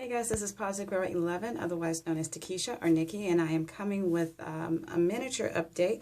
Hey guys, this is Positive Grower 11, otherwise known as TaKesha or Nikki, and I am coming with a miniature update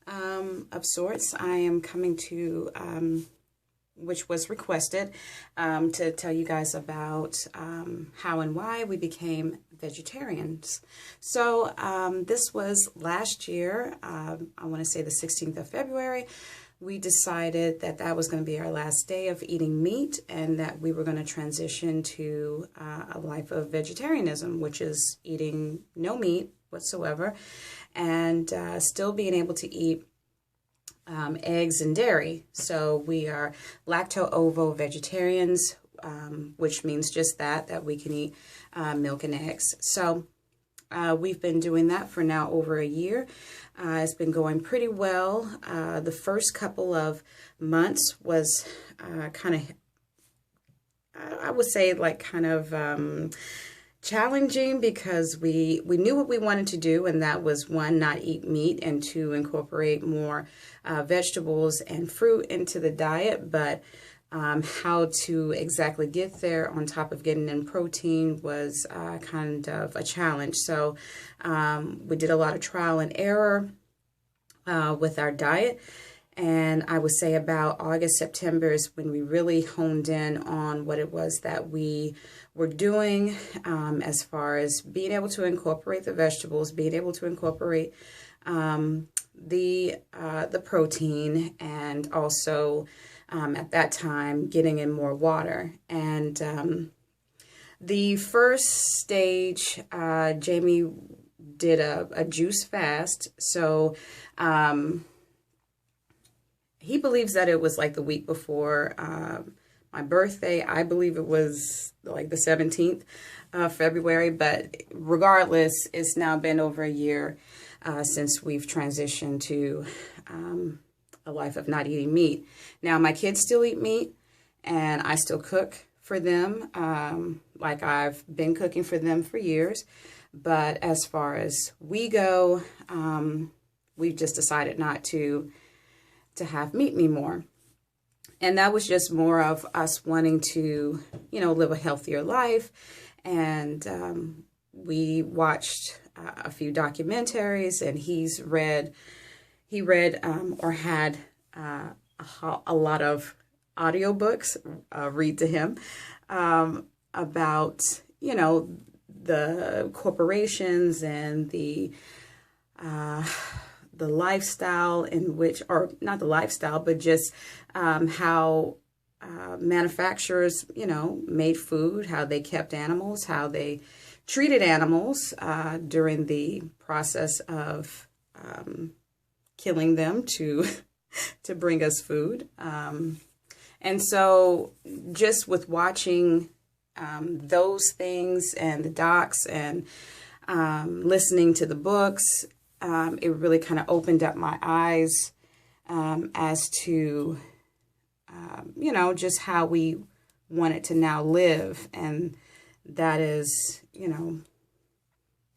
of sorts. I am coming to, which was requested, to tell you guys about how and why we became vegetarians. So this was last year, I want to say the 16th of February. We decided that that was going to be our last day of eating meat and that we were going to transition to a life of vegetarianism, which is eating no meat whatsoever and still being able to eat eggs and dairy. So we are lacto-ovo vegetarians, which means just that we can eat milk and eggs. So we've been doing that for now over a year. It's been going pretty well. The first couple of months was kind of, I would say, like kind of challenging because we knew what we wanted to do, and that was one, not eat meat, and two, incorporate more vegetables and fruit into the diet. But how to exactly get there on top of getting in protein was kind of a challenge. So we did a lot of trial and error with our diet. And I would say about August, September is when we really honed in on what it was that we were doing as far as being able to incorporate the vegetables, being able to incorporate the protein, and also at that time getting in more water. And the first stage, Jamie did a juice fast. So he believes that it was like the week before my birthday. I believe it was like the 17th of February, but regardless, it's now been over a year since we've transitioned to a life of not eating meat. Now, my kids still eat meat, and I still cook for them, like I've been cooking for them for years. But as far as we go, we've just decided not to have meat anymore. And that was just more of us wanting to, live a healthier life. And we watched a few documentaries, and he read or had a lot of audiobooks read to him about, the corporations and the lifestyle in which, or not the lifestyle, but just how manufacturers, made food, how they kept animals, how they treated animals during the process of killing them to bring us food. And so just with watching those things and the docs and listening to the books, it really kind of opened up my eyes as to, just how we wanted to now live. And that is,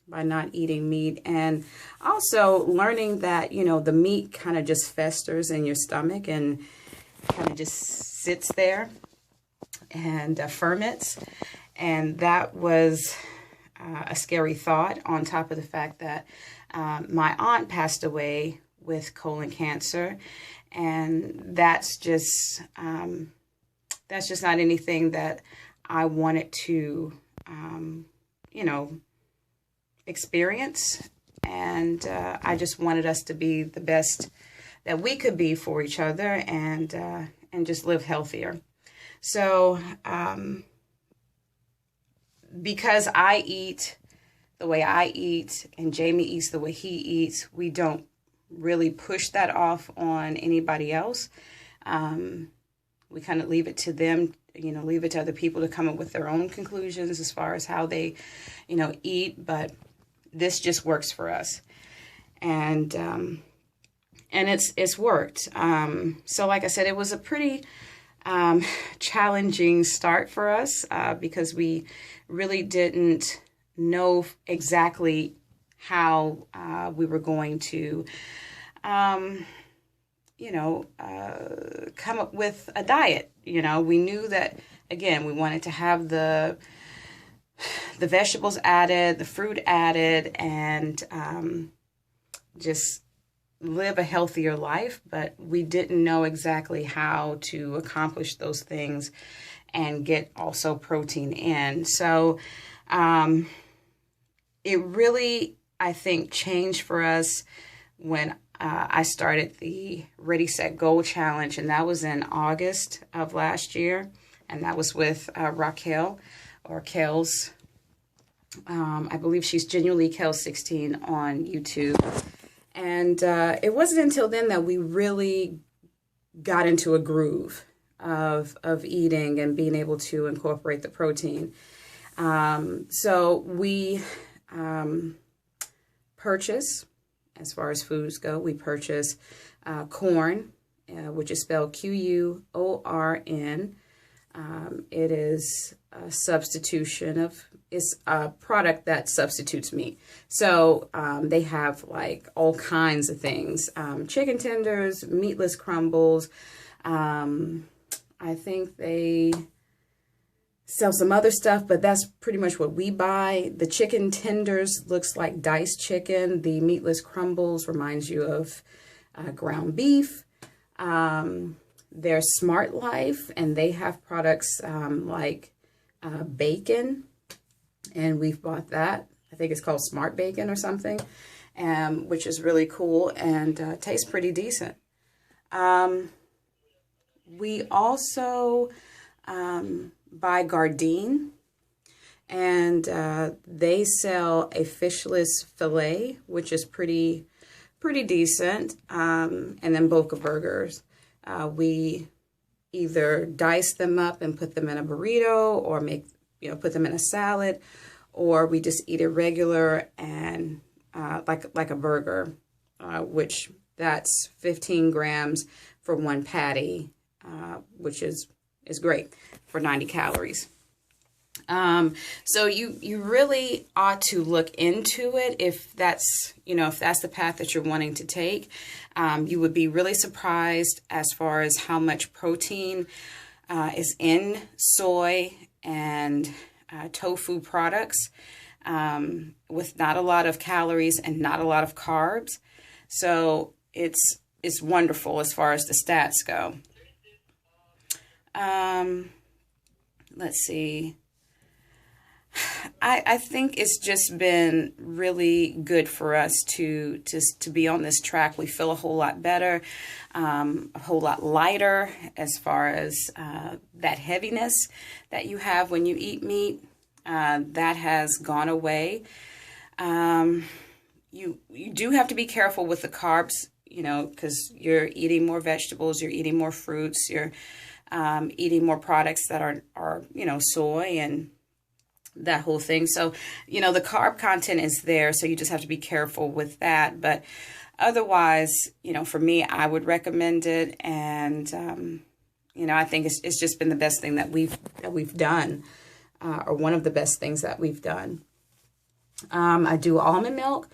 by not eating meat, and also learning that, the meat kind of just festers in your stomach and kind of just sits there and ferments. And that was a scary thought, on top of the fact that my aunt passed away with colon cancer, and that's just not anything that I wanted to, experience. And I just wanted us to be the best that we could be for each other, and just live healthier. So because I eat the way I eat and Jamie eats the way he eats, we don't really push that off on anybody else. We kind of leave it to them, leave it to other people to come up with their own conclusions as far as how they, eat. But this just works for us. And it's worked. So like I said, it was a pretty challenging start for us because we really didn't know exactly how we were going to, come up with a diet. We knew that, again, we wanted to have the vegetables added, the fruit added, and just live a healthier life. But we didn't know exactly how to accomplish those things and get also protein in. So it really, I think, changed for us when I started the Ready, Set, Go challenge, and that was in August of last year, and that was with Raquel, or Kels. I believe she's genuinely Kels16 on YouTube. And it wasn't until then that we really got into a groove of eating and being able to incorporate the protein. So we purchase, as far as foods go, we purchase corn, which is spelled Quorn. It is a substitution of, it's a product that substitutes meat. So they have like all kinds of things, chicken tenders, meatless crumbles. I think they sell some other stuff, but that's pretty much what we buy. The chicken tenders looks like diced chicken. The meatless crumbles reminds you of ground beef. There's Smart Life, and they have products like bacon, and we've bought that. I think it's called Smart Bacon or something, which is really cool and tastes pretty decent. We also buy Gardein, and they sell a fishless fillet, which is pretty decent, and then Boca burgers. We either dice them up and put them in a burrito, or put them in a salad, or we just eat it regular and like a burger, which that's 15 grams for one patty, which is great for 90 calories. So you really ought to look into it if that's the path that you're wanting to take. You would be really surprised as far as how much protein is in soy and tofu products, with not a lot of calories and not a lot of carbs. So it's wonderful as far as the stats go. Let's see. I think it's just been really good for us to be on this track. We feel a whole lot better, a whole lot lighter as far as that heaviness that you have when you eat meat. That has gone away. You do have to be careful with the carbs, because you're eating more vegetables, you're eating more fruits, you're eating more products that are soy and that whole thing. So, the carb content is there, so you just have to be careful with that. But otherwise, for me, I would recommend it. And, I think it's just been the best thing that we've done, or one of the best things that we've done. I do almond milk,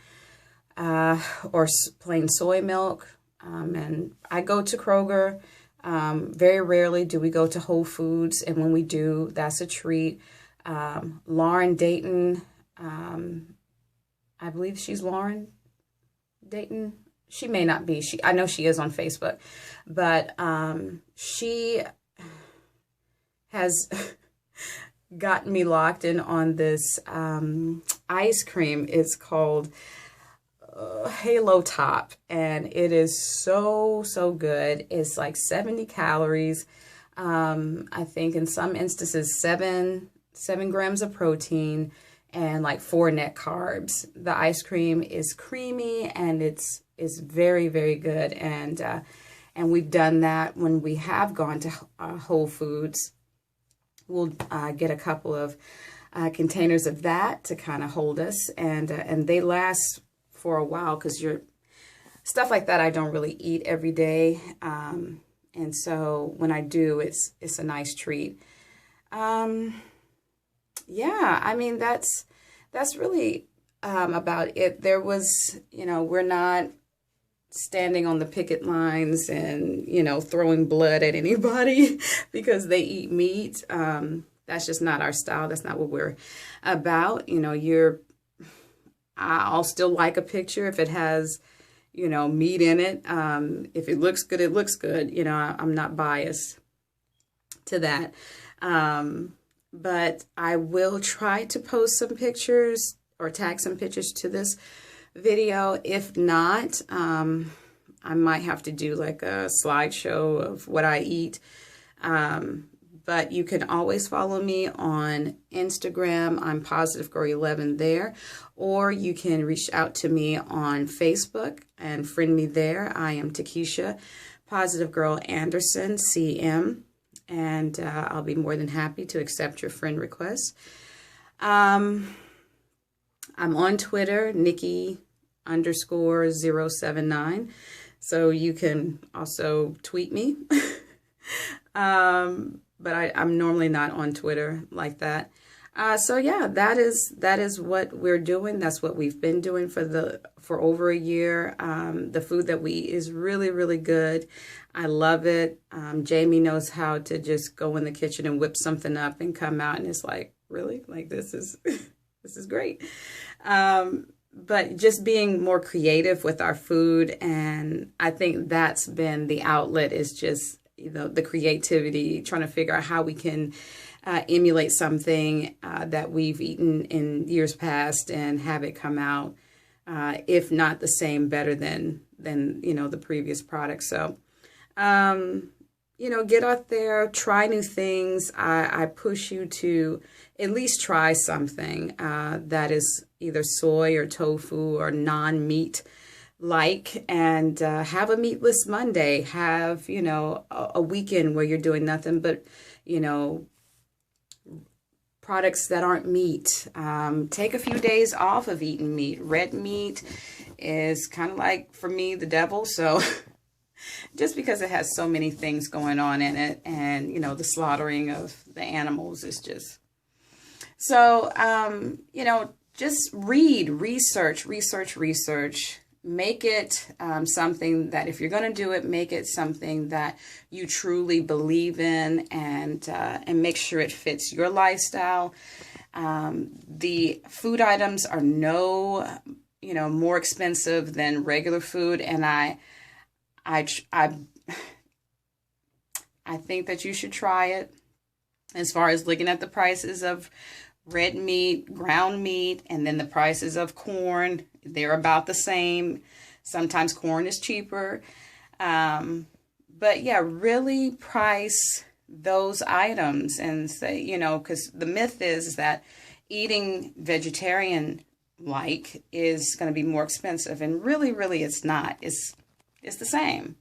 or plain soy milk. And I go to Kroger. Very rarely do we go to Whole Foods. And when we do, that's a treat. Lauren Dayton, I believe she's Lauren Dayton. She may not be. I know she is on Facebook, but she has gotten me locked in on this ice cream. It's called Halo Top, and it is so good. It's like 70 calories. I think in some instances 7 grams of protein and like 4 net carbs. The ice cream is creamy and it's very, very good. And we've done that when we have gone to Whole Foods. We'll get a couple of containers of that to kind of hold us, and they last for a while, because stuff like that I don't really eat every day, and so when I do, it's a nice treat. Yeah, I mean, that's really about it. There was, we're not standing on the picket lines and, throwing blood at anybody because they eat meat. that's just not our style. That's not what we're about. I'll still like a picture if it has, meat in it. If it looks good, it looks good. I'm not biased to that. But I will try to post some pictures or tag some pictures to this video. If not, I might have to do like a slideshow of what I eat. But you can always follow me on Instagram. I'm Positive Girl 11 there. Or you can reach out to me on Facebook and friend me there. I am TaKesha, Positive Girl Anderson, CM. And I'll be more than happy to accept your friend requests. I'm on Twitter, Nikki_079. So you can also tweet me. But I'm normally not on Twitter like that. So yeah, that is what we're doing. That's what we've been doing for over a year. The food that we eat is really, really good. I love it. Jamie knows how to just go in the kitchen and whip something up and come out, and it's like, really? Like, this is this is great. But just being more creative with our food, and I think that's been the outlet, is just the creativity, trying to figure out how we can emulate something that we've eaten in years past and have it come out, if not the same, better than the previous product. So, get out there, try new things. I push you to at least try something that is either soy or tofu or non-meat and have a meatless Monday. Have, a weekend where you're doing nothing but, products that aren't meat. Take a few days off of eating meat. Red meat is kind of like, for me, the devil. So just because it has so many things going on in it, and, the slaughtering of the animals is just... So, just research. Make it something that, if you're going to do it, make it something that you truly believe in, and make sure it fits your lifestyle. The food items are more expensive than regular food, and I think that you should try it. As far as looking at the prices of red meat, ground meat, and then the prices of corn, they're about the same. Sometimes corn is cheaper. But yeah, really price those items and say, because the myth is that eating vegetarian is going to be more expensive. And really, really, it's not. It's the same,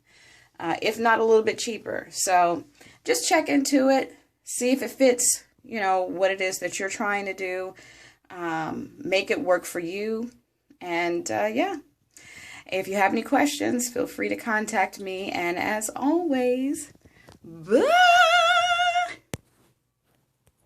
if not a little bit cheaper. So just check into it. See if it fits, what it is that you're trying to do. Make it work for you. And yeah, if you have any questions, feel free to contact me. And as always, bye.